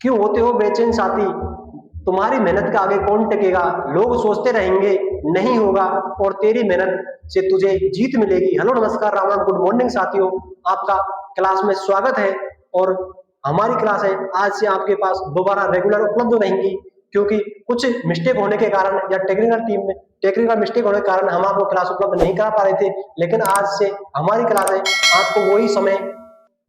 क्यों होते हो बेचैन साथी, तुम्हारी मेहनत के आगे कौन टिकेगा। लोग सोचते रहेंगे नहीं होगा, और तेरी मेहनत से तुझे जीत मिलेगी। हेलो नमस्कार राम राम, गुड मॉर्निंग साथियों, आपका क्लास में स्वागत है। और हमारी क्लास है आज से आपके पास दोबारा रेगुलर उपलब्ध रहेंगी, क्योंकि कुछ मिस्टेक होने के कारण या टेक्निकल टीम में टेक्निकल मिस्टेक होने के कारण हम आपको क्लास उपलब्ध नहीं करा पा रहे थे। लेकिन आज से हमारी क्लास है आपको वही समय,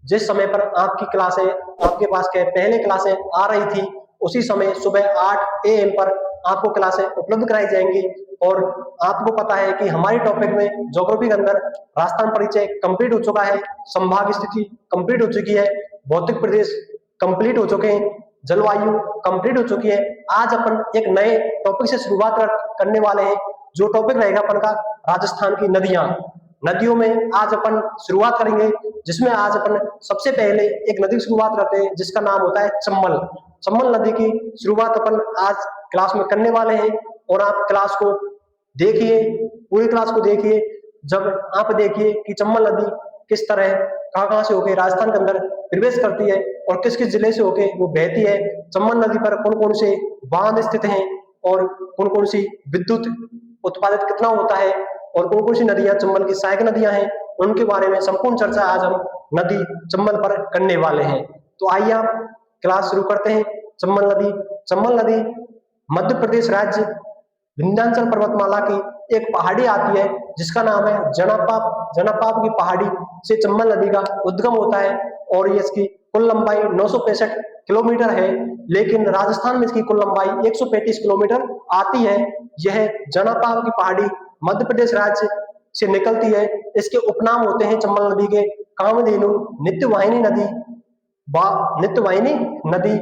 जिस समय पर आपकी क्लासें आपके पास के पहले क्लासें आ रही थी, उसी समय सुबह 8 AM पर आपको क्लासें उपलब्ध कराई जाएंगी। और आपको पता है कि हमारी टॉपिक में ज्योग्राफी के अंदर राजस्थान परिचय कंप्लीट हो चुका है, संभाग स्थिति कंप्लीट हो चुकी है, भौतिक प्रदेश कंप्लीट हो चुके हैं, जलवायु कंप्लीट हो चुकी है। आज अपन एक नए टॉपिक से शुरुआत करने वाले हैं, जो टॉपिक रहेगा अपन का राजस्थान की नदियां। नदियों में आज अपन शुरुआत करेंगे, जिसमें आज अपन सबसे पहले एक नदी की शुरुआत करते हैं जिसका नाम होता है चंबल। चंबल नदी की शुरुआत अपन आज क्लास में करने वाले हैं। और आप क्लास को देखिए, पूरी क्लास को देखिए। जब आप देखिए कि चंबल नदी किस तरह कहां से होकर राजस्थान के अंदर प्रवेश करती है और किस किस जिले से होकर वो बहती है, चंबल नदी पर कौन कौन से बांध स्थित हैं और कौन कौन सी विद्युत उत्पादित कितना होता है, और कौन कौन सी नदियां चंबल की सहायक नदियां हैं, उनके बारे में संपूर्ण चर्चा आज हम नदी चंबल पर करने वाले हैं। तो आइए आप क्लास शुरू करते हैं। चंबल नदी, चंबल नदी मध्य प्रदेश राज्य विंध्याचल पर्वतमाला की एक पहाड़ी आती है जिसका नाम है जनापाप। जनापाप की पहाड़ी से चंबल नदी का उद्गम होता है, और ये इसकी कुल लंबाई 965 किलोमीटर है। लेकिन राजस्थान में इसकी कुल लंबाई 135 किलोमीटर आती है। यह जनापाप की पहाड़ी मध्य प्रदेश राज्य से निकलती है। इसके उपनाम होते हैं चंबल नदी के कामधेनु, नित्यवाहिनी नदी, नित्यवाहिनी नदी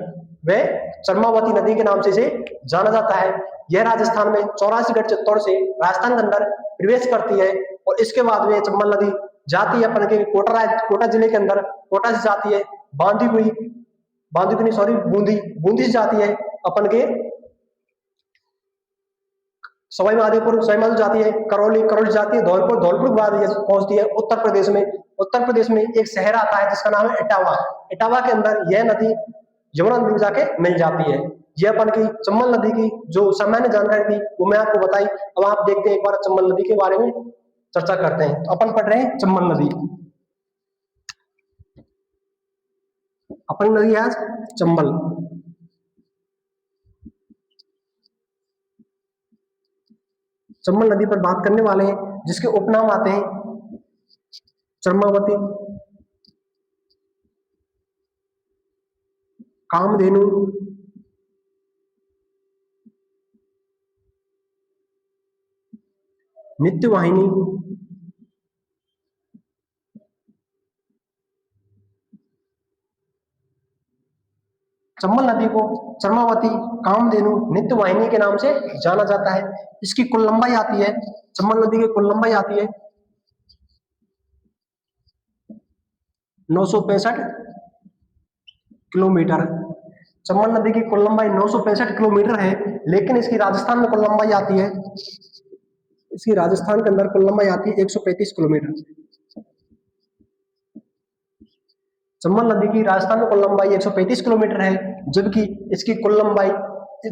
व चर्मावती नदी के नाम से इसे जाना जाता है। यह राजस्थान में 84 गढ़ चित्तौड़ से राजस्थान के अंदर प्रवेश करती है, और इसके बाद में चंबल नदी जाती है अपन के कोटा जिले के अंदर। कोटा से जाती है बांदीकुई सॉरी बूंदी, बूंदी से जाती है अपन के सवाई माधोपुर, सवाई माधोपुर जाती है करौली, करौली जाती है धौलपुर, धौलपुर के बाद ये पहुंचती है उत्तर प्रदेश में। उत्तर प्रदेश में एक शहर आता है जिसका नाम है इटावा। इटावा के अंदर यह नदी यमुना नदी में जाके मिल जाती है। यह अपन की चंबल नदी की जो सामान्य जानकारी थी वो मैं आपको बताई। अब आप देखते हैं एक बार चंबल नदी के बारे में चर्चा करते हैं। तो अपन पढ़ रहे हैं चंबल नदी। अपनी नदी है चंबल। चंबल नदी पर बात करने वाले हैं जिसके उपनाम आते हैं चर्मावती, कामधेनु, नित्यवाहिनी, चंबल नदी को चर्मावती, कामधेनु, नित्यवाहिनी के नाम से जाना जाता है। इसकी कुल लंबाई आती है, चंबल नदी की कुल लंबाई आती है 965 किलोमीटर। चंबल नदी की कुल लंबाई 965 किलोमीटर है, लेकिन इसकी राजस्थान में कुल लंबाई आती है, इसकी राजस्थान के अंदर कुल लंबाई आती है 135 किलोमीटर। चंबल नदी की राजस्थान में कुल लंबाई 135 किलोमीटर है, जबकि इसकी कुल लंबाई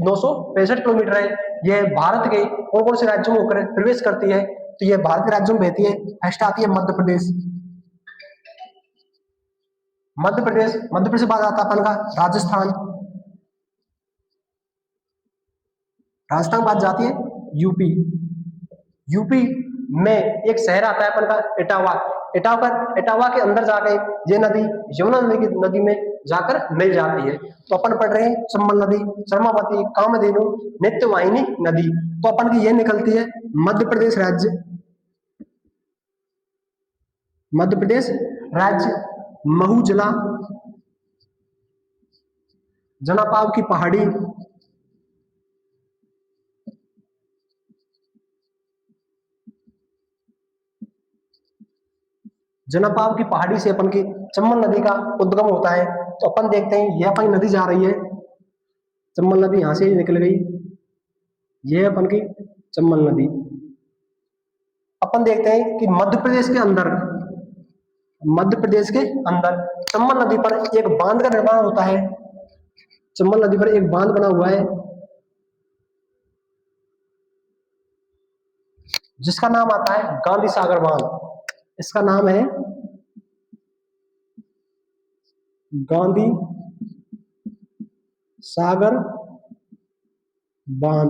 965 किलोमीटर है। यह भारत के कौन कौन से राज्यों में होकर प्रवेश करती है, तो यह भारत के राज्यों में बहती है। फर्स्ट आती है मध्य प्रदेश, मध्य प्रदेश, मध्य प्रदेश बाद आता है अपन का राजस्थान, राजस्थान बाद जाती है यूपी। यूपी में एक शहर आता है अपन का इटावा। इटावा के अंदर जाके ये नदी यमुना नदी में जाकर मिल जाती है। तो अपन पढ़ रहे हैं चंबल नदी, चर्मावती, कामधेनु, नित्यवाहिनी नदी। तो अपन की ये निकलती है मध्य प्रदेश राज्य, मध्य प्रदेश राज्य, महू जिला, जनापाव की पहाड़ी, जनापाव की पहाड़ी से अपन की चंबल नदी का उद्गम होता है। तो अपन देखते हैं यह अपनी नदी जा रही है, चंबल नदी यहां से निकल गई, यह अपन की चंबल नदी। अपन देखते हैं कि मध्य प्रदेश के अंदर, मध्य प्रदेश के अंदर चंबल नदी पर एक बांध का निर्माण होता है, चंबल नदी पर एक बांध बना हुआ है जिसका नाम आता है गांधी सागर बांध। इसका नाम है गांधी सागर बांध।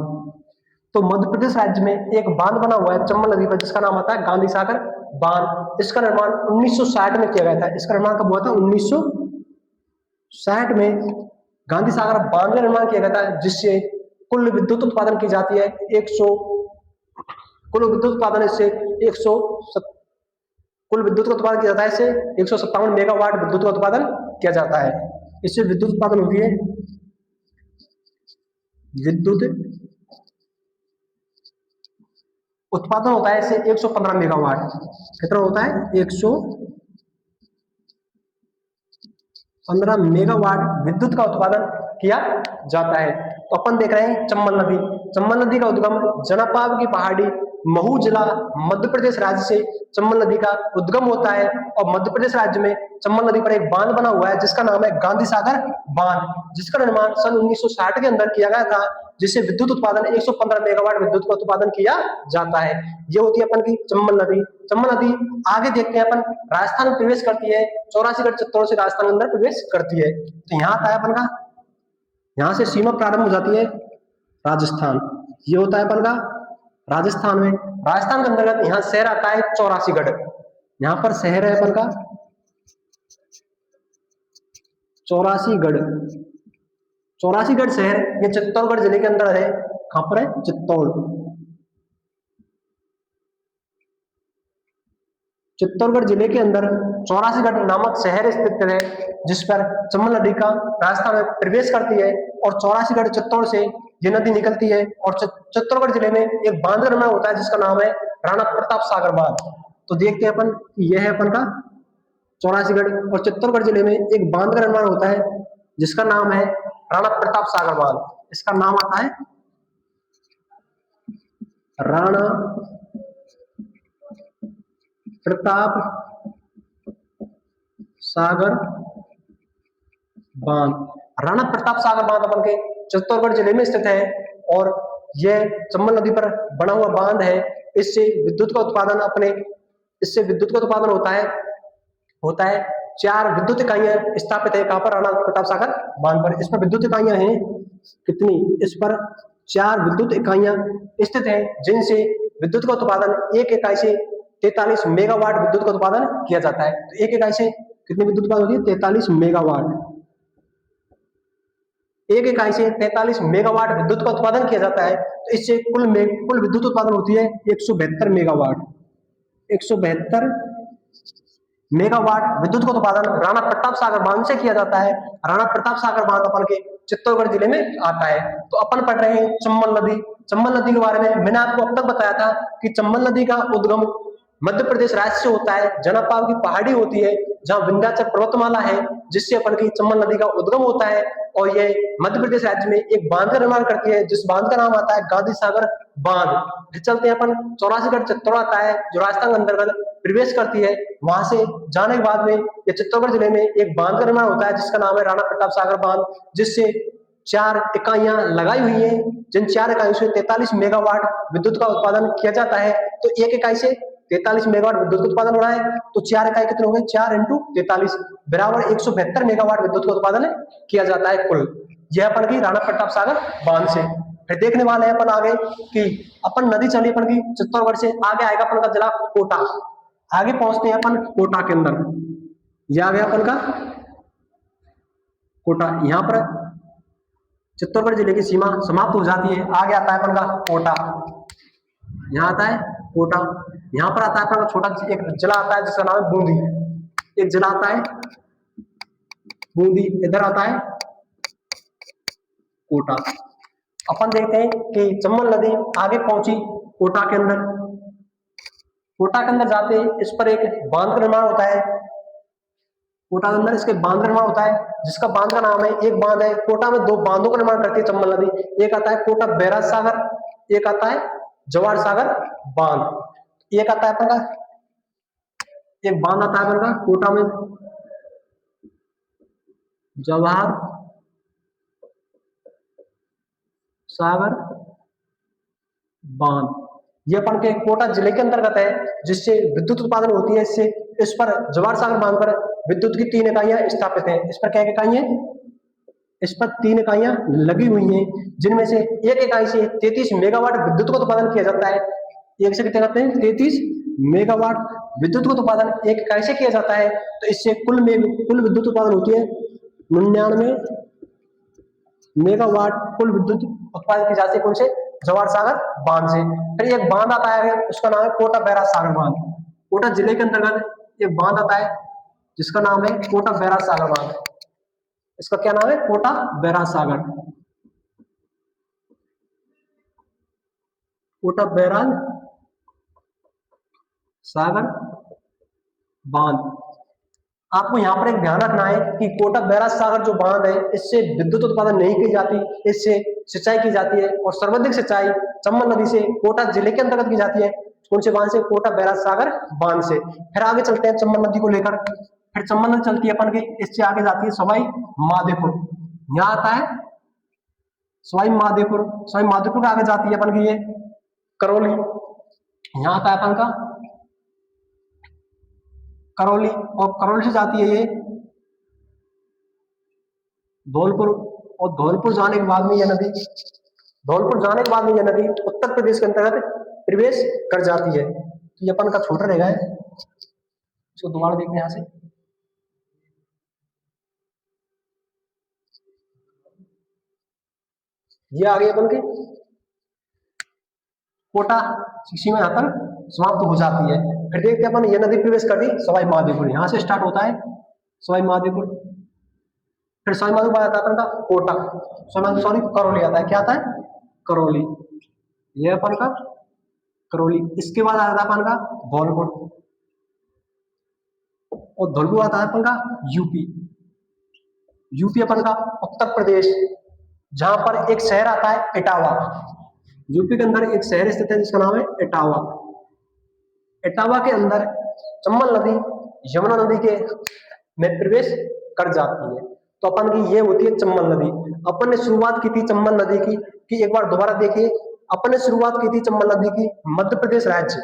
तो मध्य प्रदेश राज्य में एक बांध बना हुआ है चंबल नदी पर जिसका नाम आता है गांधी सागर बांध। इसका निर्माण 1960 में किया गया था। इसका निर्माण कब हुआ था? 1960 में गांधी सागर बांध का निर्माण किया गया था, जिससे कुल विद्युत उत्पादन की जाती है 100, कुल विद्युत उत्पादन इससे 100, कुल विद्युत का उत्पादन किया जाता है इससे 157 मेगावाट विद्युत का उत्पादन किया जाता है। इससे विद्युत उत्पादन होती है, विद्युत उत्पादन होता है इससे 115 मेगावाट। कितना होता है? 115 मेगावाट विद्युत का उत्पादन किया जाता है। तो अपन देख रहे हैं चंबल नदी। चंबल नदी का उद्गम जनापाव की पहाड़ी महू जिला मध्य प्रदेश राज्य से चंबल नदी का उद्गम होता है। और मध्य प्रदेश राज्य में चंबल नदी पर एक बांध बना हुआ है जिसका नाम है गांधी सागर बांध, जिसका निर्माण सन 1960 के अंदर किया गया था, जिससे विद्युत उत्पादन 115 मेगावाट विद्युत का उत्पादन किया जाता है। ये होती है अपन की चंबल नदी। चंबल नदी आगे देखते हैं अपन, राजस्थान में प्रवेश करती है, 84गढ़ चित्तौड़ से राजस्थान के अंदर प्रवेश करती है। तो यहाँ आता है अपन का, यहाँ से सीमा प्रारंभ हो जाती है राजस्थान। ये होता है अपन का राजस्थान में। राजस्थान के अंतर्गत यहाँ शहर आता है 84गढ़। यहाँ पर शहर है अपन का 84गढ़। 84गढ़ शहर ये चित्तौड़गढ़ जिले के अंदर है। कहां पर है? चित्तौड़। चित्तौड़गढ़ जिले के अंदर 84गढ़ नामक शहर स्थित है, जिस पर चंबल नदी का राजस्थान में प्रवेश करती है। और 84गढ़ चित्तौड़ से ये नदी निकलती है और चित्तौड़गढ़ जिले में एक बांध निर्माण होता है जिसका नाम है राणा प्रताप सागर बांध। तो देखते हैं अपन, यह है अपन का 84गढ़ और चित्तौड़गढ़ जिले में एक बांध का निर्माण होता है जिसका नाम है राणा प्रताप सागर बांध। इसका नाम आता है राणा प्रताप सागर बांध। राणा प्रताप सागर बांध अपन के चित्तौड़गढ़ जिले में स्थित है और यह चंबल नदी पर बना हुआ बांध है। इससे विद्युत का उत्पादन इससे विद्युत का उत्पादन होता है 4 विद्युत इकाइयां स्थापित है। कहां पर? राणा प्रताप सागर बांध पर। इस पर विद्युत इकाइयां हैं कितनी? इस पर 4 विद्युत इकाइयां स्थित हैं, जिनसे विद्युत का उत्पादन एक इकाई से 43 मेगावाट विद्युत का उत्पादन किया जाता है। तो एक इकाई से कितनी विद्युत उत्पादन होती है? 43 मेगावाट। एक इकाई से 43 मेगावाट विद्युत का उत्पादन किया जाता है। तो इससे कुल विद्युत उत्पादन होती है 172 मेगावाट। 172 मेगावाट विद्युत का उत्पादन राणा प्रताप सागर बांध से किया जाता है। राणा प्रताप सागर बांध अपन के चित्तौड़गढ़ जिले में आता है। तो अपन पढ़ रहे हैं चंबल नदी। चंबल नदी के बारे में मैंने आपको अब तक बताया था कि चंबल नदी का उद्गम मध्य प्रदेश राज्य से होता है। जनापाव की पहाड़ी होती है जहां विंध्याचल पर्वतमाला है, जिससे अपन की चंबल नदी का उद्गम होता है। और ये मध्य प्रदेश राज्य में एक बांध का निर्माण करती है जिस बांध का नाम आता है गांधी सागर बांध। फिर चलते हैं अपन, 84गढ़ चित्तौड़ आता है जो राजस्थान के अंतर्गत प्रवेश करती है। वहां से जाने के बाद में ये चित्तौड़गढ़ जिले में एक बांध का निर्माण होता है जिसका नाम है राणा प्रताप सागर बांध, जिससे 4 इकाइयां लगाई हुई हैं, जिन 4 इकाइयों से 43 मेगावाट विद्युत का उत्पादन किया जाता है। तो एक इकाई से 43 मेगावाट विद्युत का उत्पादन हो रहा है, तो 4 इकाई कितने हो गए? 4 इंटू 43 बराबर 172 मेगावाट विद्युत का उत्पादन किया जाता है कुल। यह अपन की राणा प्रताप सागर बांध से। फिर देखने वाले हैं अपन आगे कि अपन नदी चली अपन की चित्तौड़गढ़ से, आगे आएगा अपन का जिला कोटा। आगे पहुंचते हैं अपन कोटा के अंदर। यह आ गया अपन का कोटा। यहां पर चित्तौड़गढ़ जिले की सीमा समाप्त हो जाती है। आगे आता है अपन का कोटा। यहाँ आता है कोटा। यहाँ पर आता है अपन का छोटा एक जिला आता है जिसका नाम है बूंदी। एक जिला आता है बूंदी, इधर आता है कोटा। अपन देखते हैं कि चंबल नदी आगे पहुंची कोटा के अंदर। कोटा के अंदर जाते इस पर एक बांध का निर्माण होता है। कोटा के अंदर इसके बांध का निर्माण होता है जिसका बांध का नाम है, एक बांध है कोटा में, 2 बांधों का निर्माण करती है चंबल नदी। एक आता है कोटा बैराज सागर, एक आता है जवाहर सागर बांध। एक आता है अपन का, एक बांध आता है अपन का कोटा में जवाहर सागर बांध, ये अपन के कोटा जिले के अंतर्गत है, जिससे विद्युत उत्पादन होती है। इससे इस पर जवाहर सागर बांध पर विद्युत की 3 इकाइयां स्थापित हैं। इस पर क्या इकाइयां, इस पर 3 इकाइयां लगी हुई हैं, जिनमें से एक इकाई से 33 मेगावाट विद्युत का उत्पादन किया जाता है। एक से कितने करते हैं, 33 मेगावाट विद्युत का उत्पादन एक इकाई से किया जाता है। तो इससे कुल विद्युत उत्पादन होती है 99 मेगावाट कुल विद्युत उत्पादन की जाती है। कौन से, जवाहर सागर बांध से। फिर एक बांध आता है, उसका नाम है कोटा बैराज सागर बांध। कोटा जिले के अंतर्गत एक बांध आता है जिसका नाम है कोटा बैराज सागर बांध। इसका क्या नाम है, कोटा बैराज सागर, कोटा बैराज सागर बांध। आपको यहाँ पर एक ध्यान रखना है कि कोटा बैराज सागर जो बांध है, इससे विद्युत उत्पादन नहीं की जाती, इससे सिंचाई की जाती है। और सर्वाधिक सिंचाई चंबल नदी से कोटा जिले के अंतर्गत की जाती है। कौन से बांध से, कोटा बैराज सागर बांध से। फिर आगे चलते हैं चंबल नदी को लेकर। फिर चंबल नदी चलती है अपन के, इससे आगे जाती है सवाई माधोपुर। यहाँ आता है सवाई माधोपुर, सवाई माधोपुर के आगे जाती है अपन की ये करौली। यहाँ आता है अपन का करौली, और करौली से जाती है ये धौलपुर। और धौलपुर जाने के बाद में यह नदी, धौलपुर जाने के बाद में यह नदी उत्तर प्रदेश के अंतर्गत प्रवेश कर जाती है। तो ये अपन का छोटा रहेगा है, इसको दोबारा देखते हैं यहां से। ये आ गई अपन की कोटा सीमा यहां पर समाप्त हो जाती है। फिर देखते हैं अपन, ये नदी प्रवेश कर दी सवाई माधोपुर, यहां से स्टार्ट होता है सवाई माधोपुर। फिर सवाई माधोपुर आता है अपन का कोटा, सॉरी करौली आता है। क्या आता है, करौली, ये अपन का करौली। इसके बाद आता है अपन का धौलपुर, और धौलपुर आता है अपन का यूपी। यूपी अपन का उत्तर प्रदेश, जहां पर एक शहर आता है इटावा। यूपी के अंदर एक शहर स्थित है जिसका नाम है इटावा। इटावा के अंदर चंबल नदी यमुना नदी के में प्रवेश कर जाती है। तो अपन की ये होती है चंबल नदी। अपन ने शुरुआत की थी चंबल नदी की, कि एक बार दोबारा देखिए, अपन ने शुरुआत की थी चंबल नदी की मध्य प्रदेश राज्य,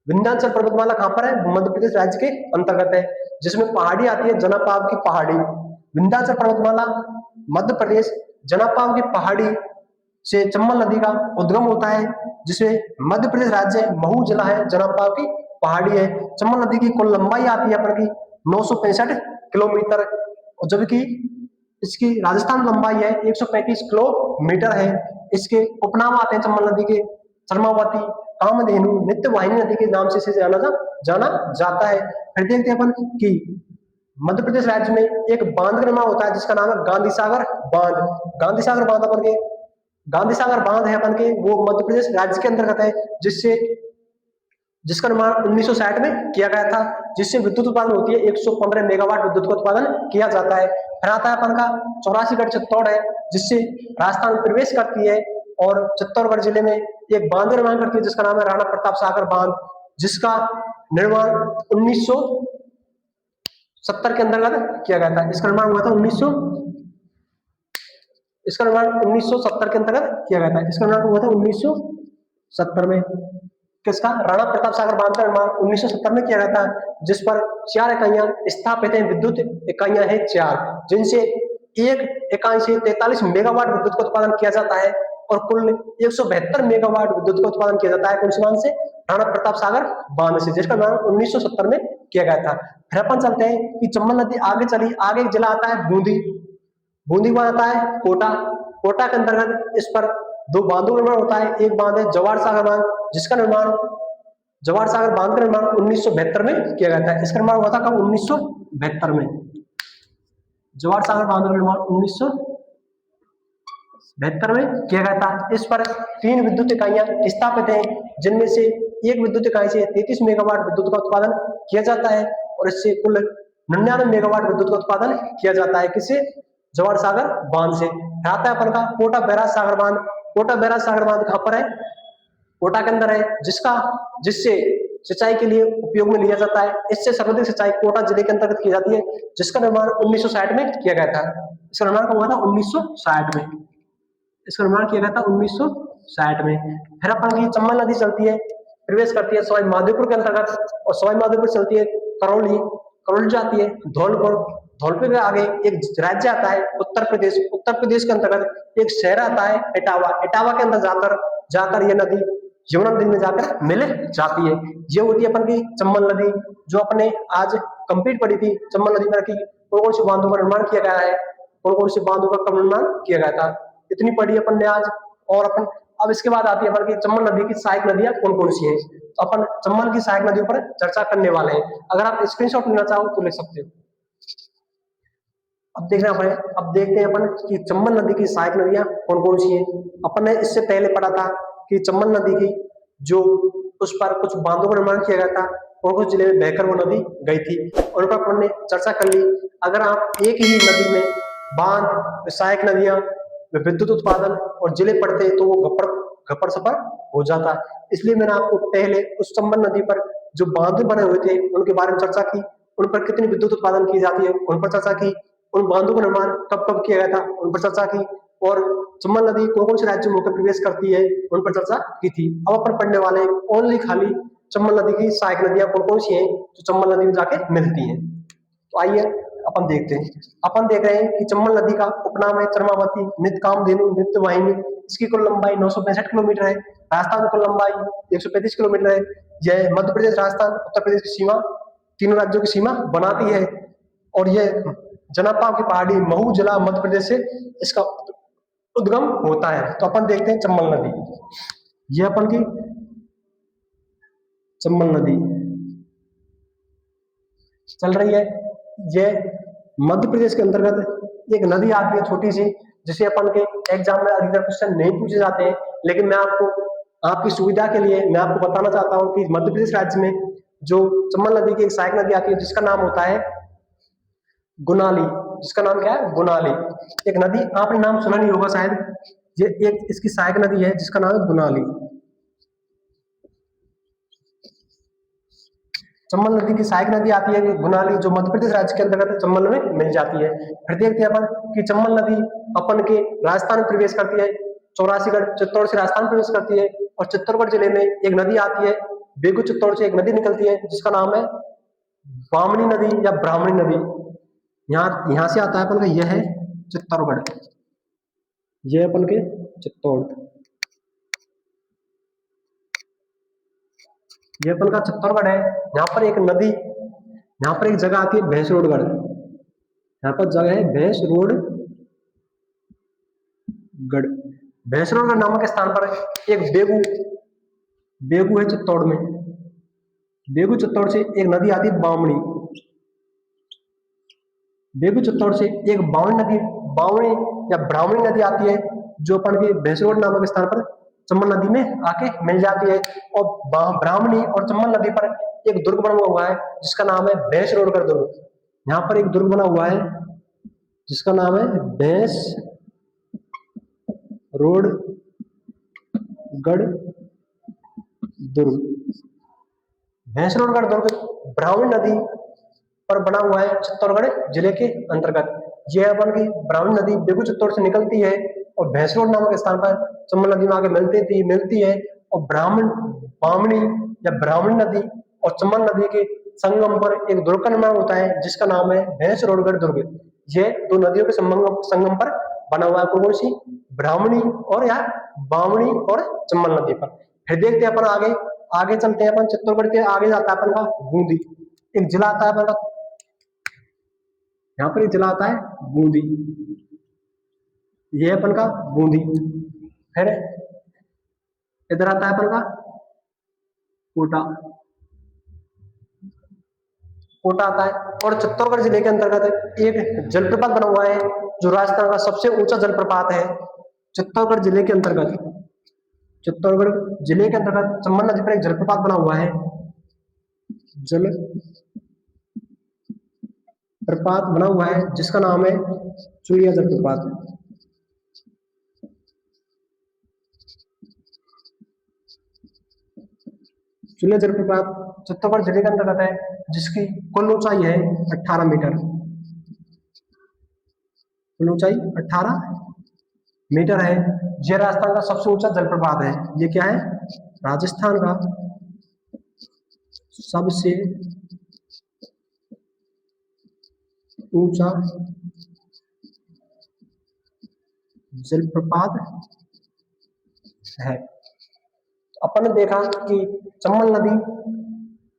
विंध्याचल पर्वतमाला कहां पर है, मध्य प्रदेश राज्य के अंतर्गत है, जिसमें पहाड़ी आती है जनापाव की पहाड़ी। विंध्याचल पर्वतमाला मध्य प्रदेश, जनापाव की पहाड़ी से चंबल नदी का उद्गम होता है, जिसमें मध्य प्रदेश राज्य महू जिला है, जनापाव की पहाड़ी है। चंबल नदी की कुल लंबाई आती है अपन की 965 किलोमीटर, और जबकि इसकी राजस्थान लंबाई है 135 किलोमीटर है। इसके उपनाम आते हैं चंबल नदी के शर्मावती, कामधेनु, नित्य वाहिनी नदी के नाम से इसे जाना जाता है। फिर देखते हैं अपन कि मध्य प्रदेश राज्य में एक बांध का निर्माण होता है जिसका नाम है गांधी सागर बांध। गांधी सागर बांध अपन के, गांधी सागर बांध है अपन के, वो मध्य प्रदेश राज्य के अंतर्गत है, जिसका निर्माण 1960 में किया गया था, जिससे विद्युत उत्पादन होती है 115 मेगावाट विद्युत का उत्पादन किया जाता है। फिर आता है अपन का 84गढ़ चित्तौड़ है, जिससे राजस्थान में प्रवेश करती है, और चित्तौड़गढ़ जिले में एक बांध का निर्माण करती है जिसका नाम है राणा प्रताप सागर बांध, जिसका निर्माण 1970 के अंतर्गत किया गया था। इसका निर्माण हुआ था 1970 के अंतर्गत किया गया था। इसका निर्माण हुआ था 1970 में। किसका, राणा प्रताप सागर बांध का निर्माण 1970 में किया गया था, जिस पर 4 इकाइयां स्थापित हैं, विद्युत इकाइयां हैं 4, जिनसे एक इकाई से 43 मेगावाट विद्युत का उत्पादन किया जाता है, और कुल 172 मेगावाट विद्युत का उत्पादन किया जाता है। कौन से बांध से, राणा प्रताप सागर बांध से, जिसका निर्माण 1970 में किया गया था। फिर अपन चलते हैं कि चंबल नदी आगे चली, आगे एक जिला आता है बूंदी, बूंदी में आता है कोटा। कोटा के अंतर्गत इस पर 2 बांधों का निर्माण होता है। एक बांध है जवाहर सागर बांध, जिसका निर्माण, जवाहर सागर बांध का निर्माण 1972 में किया गया था। इसका निर्माण हुआ था कब, 1972 में। जवाहर सागर बांध का निर्माण 1972 में किया गया था। इस पर 3 विद्युत इकाइयां स्थापित हैं, जिनमें से एक विद्युत इकाई से 33 मेगावाट विद्युत का उत्पादन किया जाता है, और इससे कुल 99 मेगावाट विद्युत का उत्पादन किया जाता है। किससे, जवाहर सागर बांध से। आता है अपन का कोटा बैराज सागर बांध। कोटा बैराज सागर बांध कहां पर है, कोटा के अंदर है, जिससे सिंचाई के लिए उपयोग में लिया जाता है। इससे सर्वाधिक सिंचाई कोटा जिले के अंतर्गत की जाती है, जिसका निर्माण 1960 में किया गया था। इसका निर्माण कब हुआ था, 1960 में। इसका निर्माण किया गया था 1960 में। फिर अपन की चंबल नदी चलती है, प्रवेश करती है सवाई माधोपुर के अंतर्गत, और सवाई माधोपुर चलती है करौली, करौली जाती है धौलपुर, धौलपुर के आगे एक राज्य आता है उत्तर प्रदेश, उत्तर प्रदेश के अंतर्गत एक शहर आता है इटावा, इटावा के अंदर जाकर जाकर ये नदी यमुना नदी में जाकर मिल जाती है। ये होती है अपन की चंबल नदी, जो अपने आज कंप्लीट पड़ी थी। चंबल नदी पर की कौन कौन सी बांधों का निर्माण किया गया है, कौन कौन सी बांधों का कब निर्माण किया गया था, इतनी पढ़ी अपन ने आज। और अपन अब इसके बाद आती है अपन की चंबल नदी की सहायक नदियां कौन कौन सी हैं। तो अपन चंबल की सहायक नदियों पर चर्चा करने वाले हैं। अगर आप स्क्रीनशॉट लेना चाहो तो ले सकते हो। अब देखना है, अब देखते हैं अपन कि चंबल नदी की सहायक नदियां कौन कौन सी हैं। अपन ने इससे पहले पढ़ा था कि चंबल नदी की जो उस पर कुछ बांधों का निर्माण किया गया था, कौन कौन जिले में बहकर वो नदी गई थी, और उन पर अपन ने चर्चा कर ली। अगर आप एक ही नदी में बांध, सहायक नदियां, विद्युत उत्पादन और जिले पढ़ते तो वो घपड़ सफर हो जाता। इसलिए मैंने आपको पहले उस चंबल नदी पर जो बांध बने हुए थे उनके बारे में चर्चा की, उन पर कितनी विद्युत उत्पादन की जाती है उन पर चर्चा की, उन बांधों का निर्माण कब कब किया गया था उन पर चर्चा की, और चंबल नदी कौन कौन से राज्यों में होकर प्रवेश करती है उन पर चर्चा की थी। अब अपन पढ़ने वाले ओनली खाली चंबल नदी की सहायक नदियां कौन कौन सी हैं जो चंबल नदी में जाके मिलती हैं। तो आइए अपन देखते हैं। अपन देख रहे हैं कि चंबल नदी का उपनाम है चरमावती, नित्य कामधेनु, नित्य वाहिनी। इसकी कुल लंबाई 965 किलोमीटर है। राजस्थान की कुल लंबाई 135 किलोमीटर है। यह मध्य प्रदेश, राजस्थान, उत्तर प्रदेश की सीमा, तीनों राज्यों की सीमा बनाती है। और यह जनापाव की पहाड़ी महू जिला मध्य प्रदेश से इसका उद्गम होता है। तो अपन देखते हैं चंबल नदी, ये अपन की चंबल नदी चल रही है। ये मध्य प्रदेश के अंतर्गत एक नदी आती है छोटी सी, जिसे अपन के एग्जाम में अधिकतर क्वेश्चन नहीं पूछे जाते हैं, लेकिन मैं आपको आपकी सुविधा के लिए मैं आपको बताना चाहता हूं कि मध्य प्रदेश राज्य में जो चंबल नदी की एक सहायक नदी आती है जिसका नाम होता है गुनाली। जिसका नाम क्या है? गुनाली। एक नदी आपने नाम सुना नहीं होगा शायद, ये एक इसकी सहायक नदी है जिसका नाम है गुनाली। चंबल नदी की सहायक नदी आती है गुनाली, जो मध्य प्रदेश राज्य के अंतर्गत चंबल में मिल जाती है। फिर देखते हैं अपन कि चंबल नदी अपन के राजस्थान में प्रवेश करती है, चौरासीगढ़ चित्तौड़ से राजस्थान प्रवेश करती है, और चित्तौड़गढ़ जिले में एक नदी आती है, बेगू चित्तौड़ से एक नदी निकलती है जिसका नाम है बामनी नदी या ब्राह्मणी नदी। यहाँ यहाँ से आता है अपन का, यह है चित्तौड़गढ़, यह अपन के चित्तौड़, ये अपन का चित्तौड़गढ़ है। यहाँ पर एक नदी, यहाँ पर एक जगह आती है भैंसरोडगढ़, यहाँ पर जगह है भैंसरोडगढ़। भैंसरोडगढ़ नामक स्थान पर एक बेगू, बेगू है चित्तौड़ में, बेगू चित्तौड़ से एक नदी आती है बामणी, बेगू चित्तौड़ से एक बावनी नदी, बावनी या ब्राह्मणी नदी आती है, जो अपन के भैंसरोड नामक स्थान पर चंबल नदी में आके मिल जाती है। और ब्राह्मणी और चंबल नदी पर एक दुर्ग बना हुआ है जिसका नाम है भैंसरोडगढ़ दुर्ग। यहाँ पर एक दुर्ग बना हुआ है जिसका नाम है भैंसरोडगढ़ दुर्ग। भैंसरोडगढ़ दुर्ग ब्राह्मणी नदी पर बना हुआ है चित्तौड़गढ़ जिले के अंतर्गत। यह अपन की ब्राह्मणी नदी बेगू चित्तौड़ से निकलती है और भैंसरोड नामक स्थान पर चंबल नदी में आगे मिलती है। और बामणी या ब्राह्मणी नदी और चंबल नदी के संगम पर एक दुर्ग का निर्माण होता है जिसका नाम है भैंसरोडगढ़ दुर्ग। ये दो नदियों के संगम पर बना हुआ है, कौन सी? ब्राह्मणी और या बामणी और चंबल नदी पर। फिर देखते हैं अपन आगे, आगे चलते हैं अपन, चित्तौड़गढ़ के आगे जाता है अपन का बूंदी, एक जिला आता है अपन का, यहाँ पर एक जिला आता है बूंदी, ये अपन का बूंदी। फिर इधर आता है अपन का कोटा, कोटा आता है। और चित्तौड़गढ़ जिले के अंतर्गत एक जलप्रपात बना हुआ है जो राजस्थान का सबसे ऊंचा जलप्रपात है। चित्तौड़गढ़ जिले के अंतर्गत, चित्तौड़गढ़ जिले के अंतर्गत चंबल नदी पर एक जलप्रपात बना हुआ है, जल प्रपात बना हुआ है जिसका नाम है चुलिया जलप्रपात। चुलिया जलप्रपात चित्तौड़गढ़ जिले के अंतर्गत है जिसकी कुल ऊंचाई है 18 मीटर, कुल ऊंचाई 18 मीटर है। यह राजस्थान का सबसे ऊंचा जलप्रपात है। ये क्या है? राजस्थान का सबसे ऊंचा जलप्रपात है। अपन ने देखा कि चंबल नदी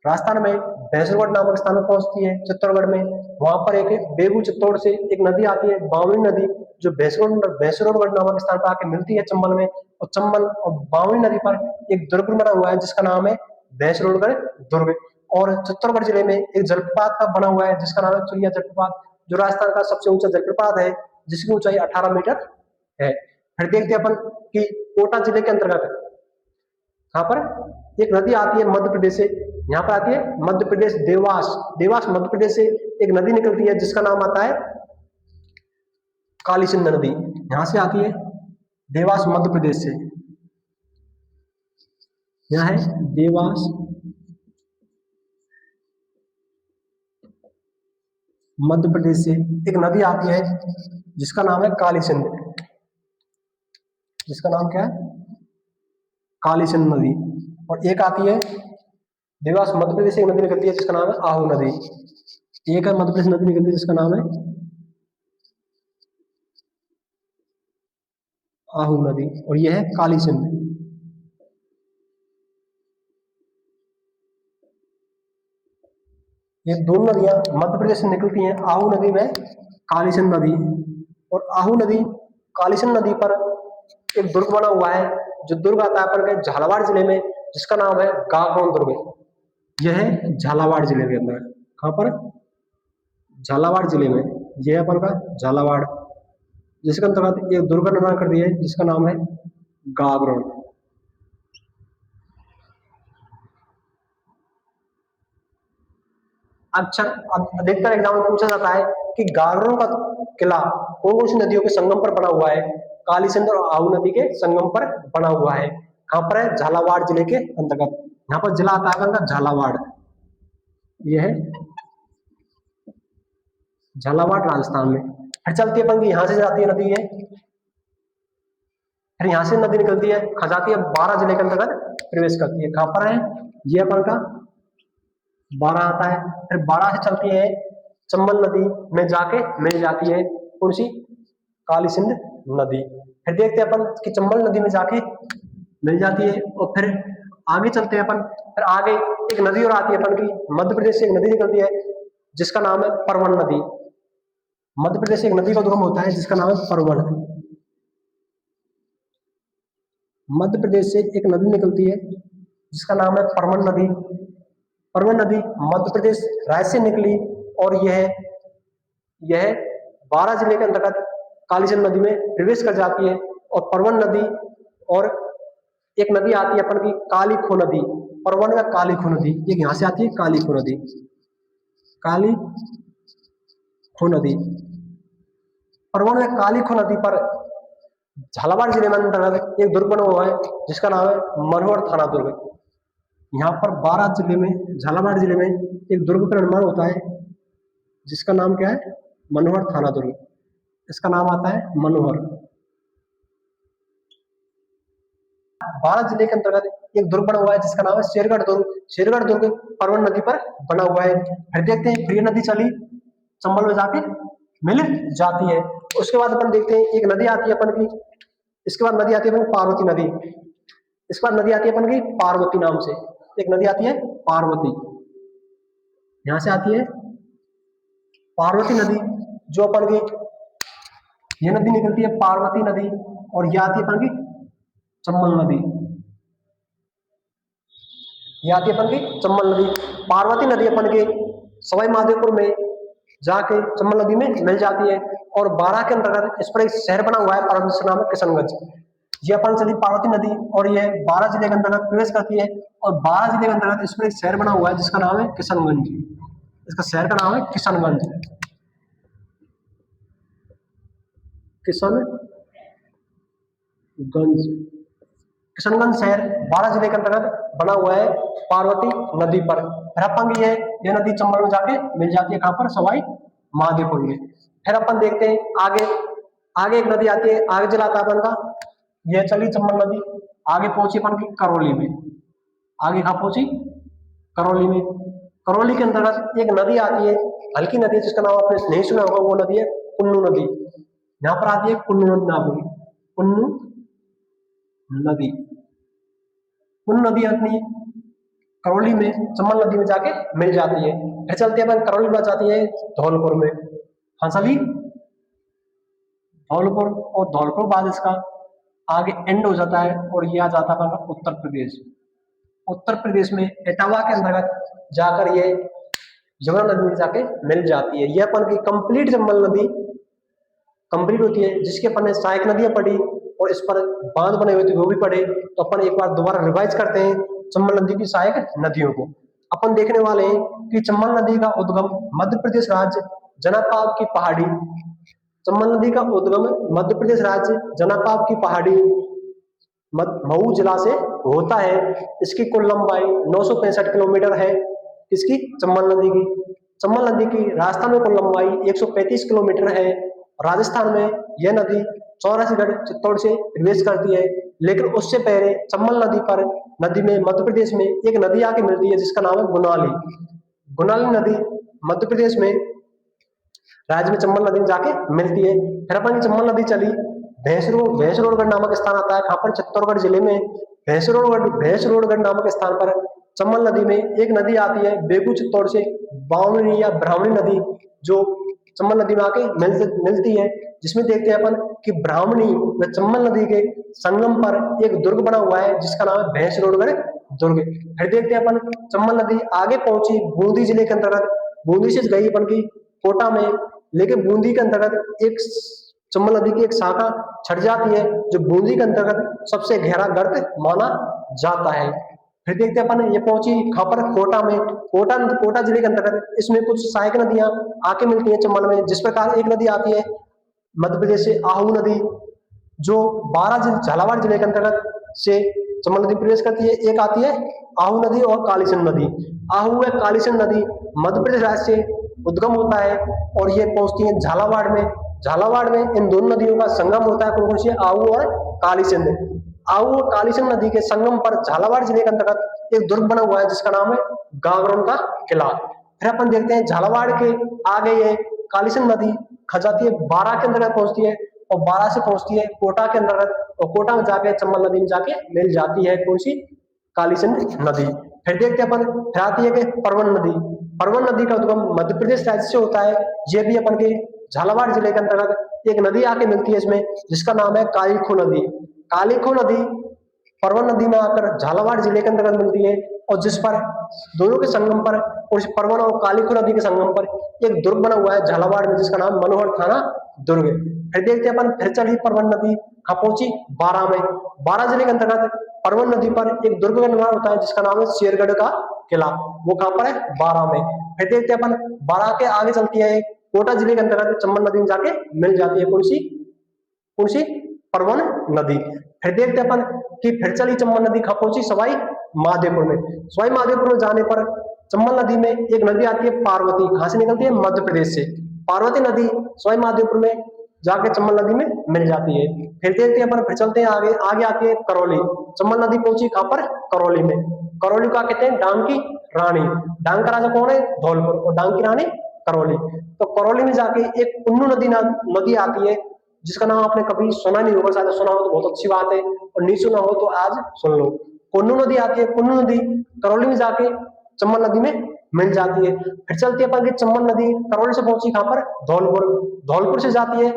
राजस्थान में भैंसुरगढ़ नामक स्थान पर पहुंचती है, चित्तौड़गढ़ में। वहां पर एक बेगू चित्तौड़ से एक नदी आती है, बावनी नदी, जो भैंसुरगढ़ नामक स्थान पर आके मिलती है चंबल में। और चंबल और बावनी नदी पर एक दुर्ग बना हुआ है जिसका नाम है भैंसुरगढ़ दुर्ग। और चित्तौड़गढ़ जिले में एक जलप्रपात का बना हुआ है जिसका नाम है चुरिया जलप्रपात, जो राजस्थान का सबसे ऊंचा जलप्रपात है, जिसकी ऊंचाई 18 मीटर है। फिर देखते हैं अपन कि कोटा जिले के अंतर्गत यहाँ पर एक नदी आती है मध्य प्रदेश से। यहाँ पर आती है मध्य प्रदेश, देवास, देवास मध्य प्रदेश से एक नदी निकलती है जिसका नाम आता है काली सिंध नदी। यहां से आती है देवास मध्य प्रदेश से। यह है देवास मध्य प्रदेश से एक नदी आती है जिसका नाम है काली सिंध। जिसका नाम क्या है? काली सिंध नदी। और एक आती है देवास मध्य प्रदेश से एक नदी निकलती है जिसका नाम है आहू नदी। एक है मध्य प्रदेश नदी निकलती है जिसका नाम है आहू नदी, और यह है काली सिंध। ये दोनों नदियां मध्य प्रदेश से निकलती हैं, आहू नदी में काली सिंध नदी। और आहू नदी काली सिंध नदी पर एक दुर्ग बना हुआ है, जो दुर्ग आता है अपन के झालावाड़ जिले में, जिसका नाम है गागरोन दुर्ग। यह है झालावाड़ जिले के अंदर। कहां पर? झालावाड़ जिले में। यह अपन का झालावाड़, जिसके अंतर्गत एक दुर्ग निर्माण कर दिया है जिसका नाम है गागरोन। अच्छा, अब अधिकतर एग्जाम में पूछा जाता है कि गागरोन का किला कौन कौन सी नदियों के संगम पर बना हुआ है? काली सिंध और आहू नदी के संगम पर बना हुआ है। कहां पर है? झालावाड़ जिले के अंतर्गत। यहाँ पर जिला आता है झालावाड़। यह है झालावाड़ राजस्थान में। फिर चलती है अपन की, यहां से जाती है नदी है, फिर यहां से नदी निकलती है, खा जाती है 12 जिले के अंतर्गत प्रवेश करती है। कहां पर है? ये अपन का 12 आता है। फिर 12 से चलती है चंबल नदी में जाके मिल जाती है कौन सी? काली सिंध नदी। फिर देखते हैं अपन कि चंबल नदी में जाके मिल जाती है। और फिर आगे चलते हैं अपन, फिर आगे एक नदी और आती है अपन की, मध्य प्रदेश से एक नदी निकलती है जिसका नाम है परवन नदी। मध्य प्रदेश से एक नदी का उद्गम होता है जिसका नाम है परवन। मध्य प्रदेश से एक नदी निकलती है जिसका नाम है परवन नदी। परवन नदी मध्य प्रदेश राज्य से निकली और यह 12 जिले के अंतर्गत काली सिंध नदी में प्रवेश कर जाती है। और परवन नदी और एक नदी आती है अपन की काली खो नदी, परवन का काली खो नदी, एक यहां से आती है काली खो नदी। काली खो नदी, परवन में काली खो नदी पर झालावाड़ जिले में अंतर्गत एक दुर्ग बना हुआ है जिसका नाम है मनोहर थाना दुर्ग। यहाँ पर 12 जिले में, झालावाड़ जिले में एक दुर्ग का निर्माण होता है जिसका नाम क्या है? मनोहर थाना दुर्ग। इसका नाम आता है मनोहर। 12 जिले के अंतर्गत एक दुर्ग बना हुआ है जिसका नाम है शेरगढ़ दुर्ग। शेरगढ़ दुर्ग परवन नदी पर बना हुआ है। फिर देखते हैं प्रिय नदी चली चंबल में जाके मिल जाती है। उसके बाद अपन देखते हैं एक नदी आती है अपन की, इसके बाद नदी आती है अपन पार्वती नदी। इसके बाद नदी आती है अपन की पार्वती नाम से, एक नदी आती है पार्वती। यहां से आती है पार्वती नदी, जो अपन की ये नदी निकलती है पार्वती नदी। और ये आती है अपन की चंबल नदी। ये आती है अपन की चंबल नदी। पार्वती नदी अपन के सवाई माधोपुर में जाके चंबल नदी में मिल जाती है। और 12 के अंतर्गत इस पर एक शहर बना हुआ है पार्वती, जिसका नाम है किशनगंज। ये अपन चली पार्वती नदी और ये 12 जिले के अंतर्गत प्रवेश करती है। और 12 जिले के अंतर्गत इस पर एक शहर बना हुआ है जिसका नाम है किशनगंज। इसका शहर का नाम है किशनगंज। किशनगंज, किशनगंज शहर 12 जिले के अंतर्गत बना हुआ है पार्वती नदी पर। फिर अपन की ये नदी चंबल में जाके मिल जाती है, कहां पर? सवाई माधोपुर में। फिर अपन देखते हैं आगे आगे एक नदी आती है, आगे जिला आता है अपन का, ये चली चंबल नदी, आगे पहुंची अपन की करौली में। आगे कहाँ पहुंची? करौली में। करौली के अंतर्गत एक नदी आती है, हल्की नदी, जिसका नाम आपने नहीं सुना होगा, वो नदी है कुन्नू नदी। यहाँ पर आती है कुन्नू नदी नाम की, कुन्नू नदी। कुन्नू नदी अपनी करौली में चंबल नदी में जाके मिल जाती है। फिर चलते हैं अपन, करौली में जाती है धौलपुर में। हाँ सभी, धौलपुर, और धौलपुर बाद इसका आगे एंड हो जाता है और ये आ जाता है उत्तर प्रदेश। उत्तर प्रदेश में इटावा के अंतर्गत जाकर ये यमुना नदी में जाके मिल जाती है। ये अपन की कंप्लीट चंबल नदी कंप्लीट होती है, जिसके अपन ने सहायक नदियां पढ़ी और इस पर बांध बने हुए थे वो भी पढ़े। तो अपन एक बार दोबारा रिवाइज करते हैं चंबल नदी की सहायक नदियों को। अपन देखने वाले हैं कि चंबल नदी का उद्गम मध्य प्रदेश राज्य जनापाव की पहाड़ी, चंबल नदी का उद्गम मध्य प्रदेश राज्य जनापाव की पहाड़ी मऊ जिला से होता है। इसकी कुल लंबाई 965 किलोमीटर है। इसकी चंबल नदी की, चंबल नदी की राजस्थान में कुल लंबाई 135 किलोमीटर है। राजस्थान में यह नदी चौरासीगढ़ चित्तौड़ से प्रवेश करती है, लेकिन उससे पहले चंबल नदी में मध्य प्रदेश में एक नदी आके मिलती है, जिसका नाम है गुनाली। गुनाली नदी मध्य प्रदेश में राज्य में चंबल नदी में जाके मिलती है। फिर अपन की चंबल नदी चली भैंसरोडगढ़ नामक स्थान आता है, कहाँ पर? चित्तौड़गढ़ जिले में भैंसरोडगढ़ नामक स्थान पर चंबल नदी में एक नदी आती है बेगू चित्तौड़ से, बावनी या ब्राह्मणी नदी, जो चंबल नदी में आके मिलती है। जिसमें देखते हैं अपन कि ब्राह्मणी व चंबल नदी के संगम पर एक दुर्ग बना हुआ है, जिसका नाम है भैंसरोडगढ़ दुर्ग। फिर देखते हैं अपन चंबल नदी आगे पहुंची बूंदी जिले के अंतर्गत, बूंदी से गई अपन की कोटा में, लेकिन बूंदी के अंतर्गत एक चंबल नदी की एक शाखा छट जाती है, जो बूंदी के अंतर्गत सबसे गहरा गर्त माना जाता है। फिर देखते हैं अपन ये पहुंची कहां पर? कोटा में। कोटा जिले के अंतर्गत इसमें कुछ सहायक नदियां आके मिलती है चंबल में। जिस प्रकार एक नदी आती है मध्य प्रदेश से, आहू नदी, जो झालावाड़ जिले के अंतर्गत से चंबल नदी प्रवेश करती है। एक आती है आहू नदी और कालीसिंध नदी। आहू व कालीसिंध नदी मध्य प्रदेश राज्य से उद्गम होता है और ये पहुंचती है झालावाड़ में। झालावाड़ में इन दोनों नदियों का संगम होता है, कौन सी? आहू और कालीसिंध। आहू और कालीसिंध नदी के संगम पर झालावाड़ जिले के अंतर्गत एक दुर्ग बना हुआ है, जिसका नाम है गागरोन का किला। फिर अपन देखते हैं झालावाड़ के आगे ये कालीसिंध नदी खा जाती है, बारा के अंतर्गत पहुंचती है और बारा से पहुंचती है कोटा के अंतर्गत, और कोटा में जाके चंबल नदी में जाके मिल जाती है, कौन सी? कालीसिंध नदी। फिर देखते हैं अपन, फिर आती है कि परवन नदी। परवन नदी का उद्गम मध्य प्रदेश राज्य से होता है। ये भी अपन के झालावाड़ जिले के अंतर्गत एक नदी आके मिलती है इसमें, जिसका नाम है कालीखो नदी। कालीखो नदी परवन नदी में आकर झालावाड़ जिले के अंतर्गत मिलती है, और जिस पर दोनों के संगम पर, और परवन और कालीखो नदी के संगम पर एक दुर्ग बना हुआ है झालावाड़ में, जिसका नाम मनोहर थाना दुर्ग। फिर देखते हैं अपन, फिर चली परवन नदी, कहाँ पहुंची? बारा में। बारा जिले के अंतर्गत परवन नदी पर एक दुर्ग का निर्माण होता है, जिसका नाम है शेरगढ़ का किला। वो कहाँ पर है? बारा में। फिर देखते हैं अपन, बारा के आगे चलती है, कोटा जिले के अंतर्गत चंबल नदी में जाके मिल जाती है, कौन सी? परवन नदी। फिर देखते अपन कि फिर चली चंबल नदी कहाँ पहुंची? सवाई माधोपुर में। सवाई माधोपुर में जाने पर चंबल नदी में एक नदी आती है पार्वती, कहां से निकलती है? मध्य प्रदेश से। पार्वती नदी सवाई माधोपुर में जाके चंबल नदी में मिल जाती है। फिर देखते हैं अपन, फिर चलते हैं आगे आती है करौली। चंबल नदी पहुंची कहां पर? करौली में। करौली का कहते हैं डांग की रानी। डांग का राजा कौन है? धौलपुर, और डांग की रानी करौली। तो करौली में जाके एक कुन्नू नदी आती है, जिसका नाम आपने कभी सुना नहीं होगा, शायद सुना हो तो बहुत अच्छी बात है, और नहीं सुना हो तो आज सुन लो। कुन्नू नदी आती है, कुन्नू नदी करौली में जाके चंबल नदी में मिल जाती है। फिर चलती है अपन की चंबल नदी करौली से पहुंची कहां पर? धौलपुर। धौलपुर से जाती है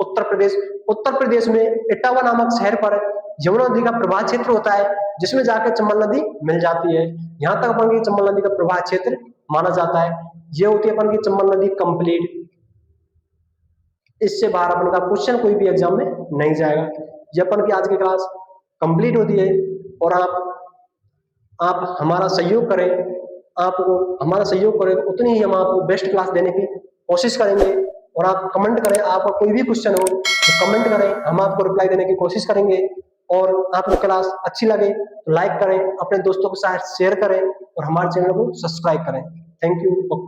उत्तर प्रदेश। उत्तर प्रदेश में इटावा नामक शहर पर यमुना नदी का प्रवाह क्षेत्र होता है, जिसमें जाकर चंबल नदी मिल जाती है। यहां तक अपन की चंबल नदी का प्रवाह क्षेत्र माना जाता है। ये होती है अपन की चंबल नदी कंप्लीट। इससे बाहर अपन का क्वेश्चन कोई भी एग्जाम में नहीं जाएगा। ये अपन की आज की क्लास कंप्लीट होती है, और आप हमारा सहयोग करें, आपको हमारा सहयोग करें, उतनी ही हम आपको बेस्ट क्लास देने की कोशिश करेंगे। और आप कमेंट करें, आपका कोई भी क्वेश्चन हो तो कमेंट करें, हम आपको रिप्लाई देने की कोशिश करेंगे। और आपको क्लास अच्छी लगे तो लाइक करें, अपने दोस्तों के साथ शेयर करें, और हमारे चैनल को सब्सक्राइब करें। Thank you.